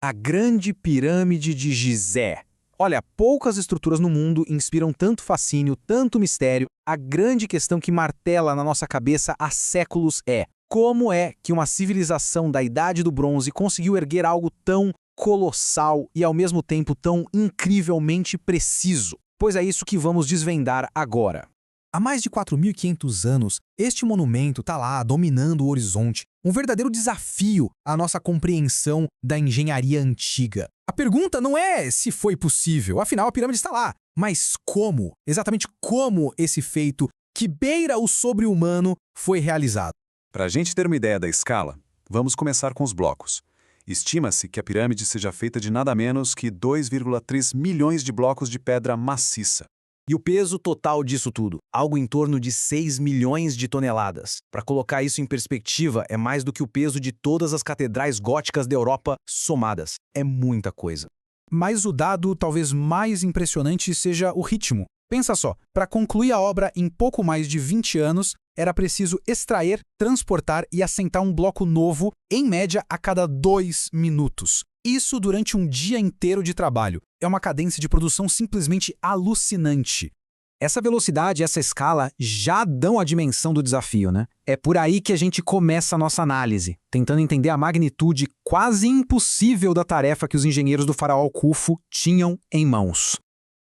A Grande Pirâmide de Gizé. Olha, poucas estruturas no mundo inspiram tanto fascínio, tanto mistério. A grande questão que martela na nossa cabeça há séculos é: como é que uma civilização da Idade do Bronze conseguiu erguer algo tão colossal e ao mesmo tempo tão incrivelmente preciso? Pois é isso que vamos desvendar agora. Há mais de 4.500 anos, este monumento está lá, dominando o horizonte, um verdadeiro desafio à nossa compreensão da engenharia antiga. A pergunta não é se foi possível, afinal a pirâmide está lá, mas como, exatamente como esse feito que beira o sobre-humano foi realizado. Para a gente ter uma ideia da escala, vamos começar com os blocos. Estima-se que a pirâmide seja feita de nada menos que 2,3 milhões de blocos de pedra maciça. E o peso total disso tudo? Algo em torno de 6 milhões de toneladas. Para colocar isso em perspectiva, é mais do que o peso de todas as catedrais góticas da Europa somadas. É muita coisa. Mas o dado talvez mais impressionante seja o ritmo. Pensa só, para concluir a obra em pouco mais de 20 anos, era preciso extrair, transportar e assentar um bloco novo, em média, a cada 2 minutos. Isso durante um dia inteiro de trabalho. É uma cadência de produção simplesmente alucinante. Essa velocidade e essa escala já dão a dimensão do desafio, né? É por aí que a gente começa a nossa análise, tentando entender a magnitude quase impossível da tarefa que os engenheiros do faraó Khufu tinham em mãos.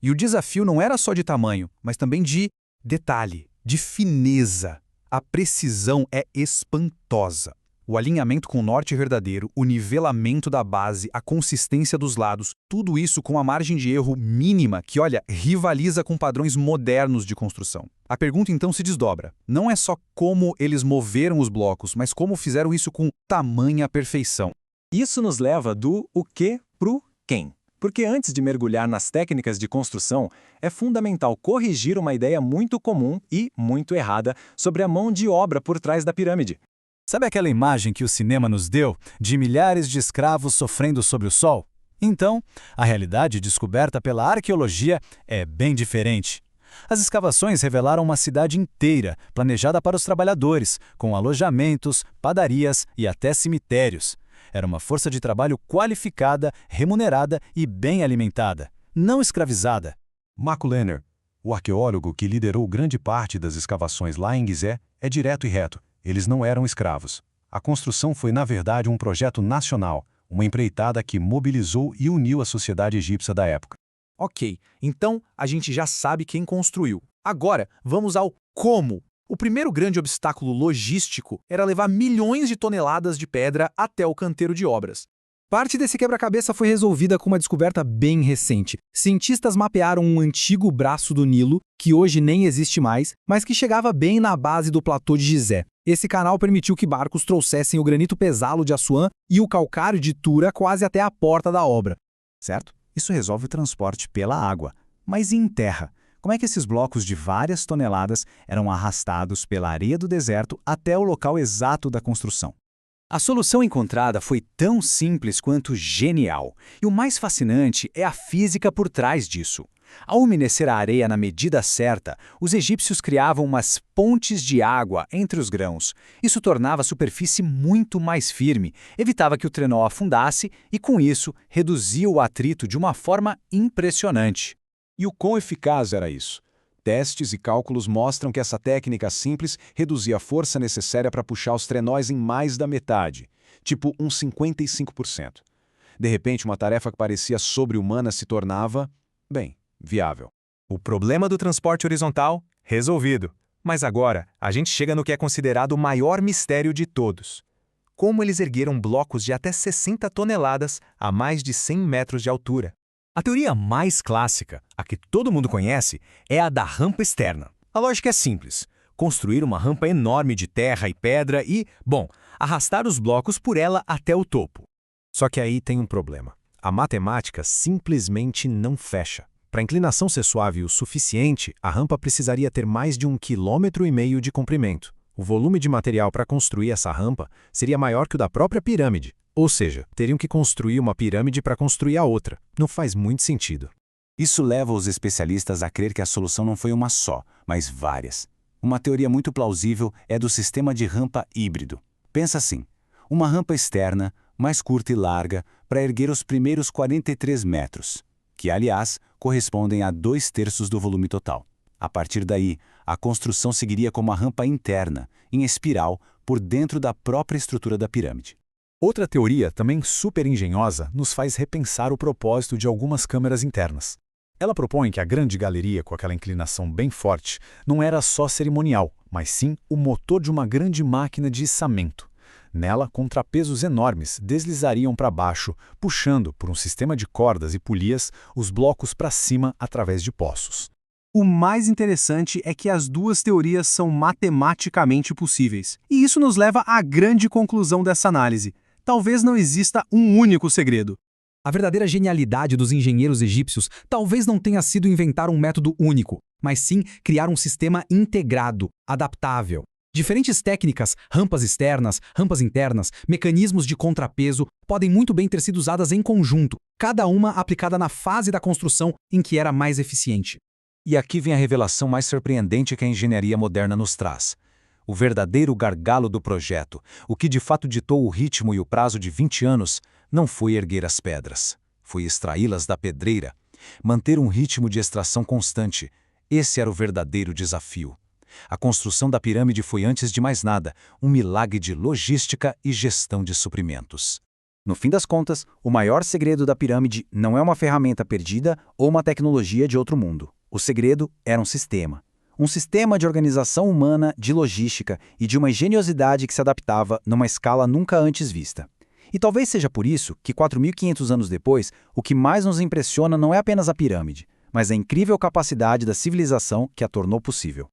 E o desafio não era só de tamanho, mas também de detalhe, de fineza. A precisão é espantosa. O alinhamento com o norte verdadeiro, o nivelamento da base, a consistência dos lados, tudo isso com a margem de erro mínima que, olha, rivaliza com padrões modernos de construção. A pergunta então se desdobra. Não é só como eles moveram os blocos, mas como fizeram isso com tamanha perfeição. Isso nos leva do o que pro quem. Porque antes de mergulhar nas técnicas de construção, é fundamental corrigir uma ideia muito comum e muito errada sobre a mão de obra por trás da pirâmide. Sabe aquela imagem que o cinema nos deu de milhares de escravos sofrendo sob o sol? Então, a realidade descoberta pela arqueologia é bem diferente. As escavações revelaram uma cidade inteira, planejada para os trabalhadores, com alojamentos, padarias e até cemitérios. Era uma força de trabalho qualificada, remunerada e bem alimentada, não escravizada. Marco Lehner, o arqueólogo que liderou grande parte das escavações lá em Gizé, é direto e reto. Eles não eram escravos. A construção foi, na verdade, um projeto nacional, uma empreitada que mobilizou e uniu a sociedade egípcia da época. Ok, então a gente já sabe quem construiu. Agora, vamos ao como. O primeiro grande obstáculo logístico era levar milhões de toneladas de pedra até o canteiro de obras. Parte desse quebra-cabeça foi resolvida com uma descoberta bem recente. Cientistas mapearam um antigo braço do Nilo, que hoje nem existe mais, mas que chegava bem na base do platô de Gizé. Esse canal permitiu que barcos trouxessem o granito pesado de Assuã e o calcário de Tura quase até a porta da obra. Certo? Isso resolve o transporte pela água. Mas e em terra? Como é que esses blocos de várias toneladas eram arrastados pela areia do deserto até o local exato da construção? A solução encontrada foi tão simples quanto genial. E o mais fascinante é a física por trás disso. Ao umedecer a areia na medida certa, os egípcios criavam umas pontes de água entre os grãos. Isso tornava a superfície muito mais firme, evitava que o trenó afundasse e, com isso, reduzia o atrito de uma forma impressionante. E o quão eficaz era isso? Testes e cálculos mostram que essa técnica simples reduzia a força necessária para puxar os trenós em mais da metade, tipo uns 55%. De repente, uma tarefa que parecia sobre-humana se tornava, bem, viável. O problema do transporte horizontal? Resolvido. Mas agora, a gente chega no que é considerado o maior mistério de todos. Como eles ergueram blocos de até 60 toneladas a mais de 100 metros de altura? A teoria mais clássica, a que todo mundo conhece, é a da rampa externa. A lógica é simples. Construir uma rampa enorme de terra e pedra e, bom, arrastar os blocos por ela até o topo. Só que aí tem um problema. A matemática simplesmente não fecha. Para a inclinação ser suave o suficiente, a rampa precisaria ter mais de 1,5 km de comprimento. O volume de material para construir essa rampa seria maior que o da própria pirâmide. Ou seja, teriam que construir uma pirâmide para construir a outra. Não faz muito sentido. Isso leva os especialistas a crer que a solução não foi uma só, mas várias. Uma teoria muito plausível é do sistema de rampa híbrido. Pensa assim, uma rampa externa, mais curta e larga, para erguer os primeiros 43 metros, que, aliás, correspondem a 2/3 do volume total. A partir daí, a construção seguiria como uma rampa interna, em espiral, por dentro da própria estrutura da pirâmide. Outra teoria, também super engenhosa, nos faz repensar o propósito de algumas câmeras internas. Ela propõe que a grande galeria, com aquela inclinação bem forte, não era só cerimonial, mas sim o motor de uma grande máquina de içamento. Nela, contrapesos enormes deslizariam para baixo, puxando, por um sistema de cordas e polias, os blocos para cima através de poços. O mais interessante é que as duas teorias são matematicamente possíveis. E isso nos leva à grande conclusão dessa análise. Talvez não exista um único segredo. A verdadeira genialidade dos engenheiros egípcios talvez não tenha sido inventar um método único, mas sim criar um sistema integrado, adaptável. Diferentes técnicas, rampas externas, rampas internas, mecanismos de contrapeso, podem muito bem ter sido usadas em conjunto, cada uma aplicada na fase da construção em que era mais eficiente. E aqui vem a revelação mais surpreendente que a engenharia moderna nos traz. O verdadeiro gargalo do projeto, o que de fato ditou o ritmo e o prazo de 20 anos, não foi erguer as pedras. Foi extraí-las da pedreira. Manter um ritmo de extração constante. Esse era o verdadeiro desafio. A construção da pirâmide foi, antes de mais nada, um milagre de logística e gestão de suprimentos. No fim das contas, o maior segredo da pirâmide não é uma ferramenta perdida ou uma tecnologia de outro mundo. O segredo era um sistema. Um sistema de organização humana, de logística e de uma engenhosidade que se adaptava numa escala nunca antes vista. E talvez seja por isso que 4.500 anos depois, o que mais nos impressiona não é apenas a pirâmide, mas a incrível capacidade da civilização que a tornou possível.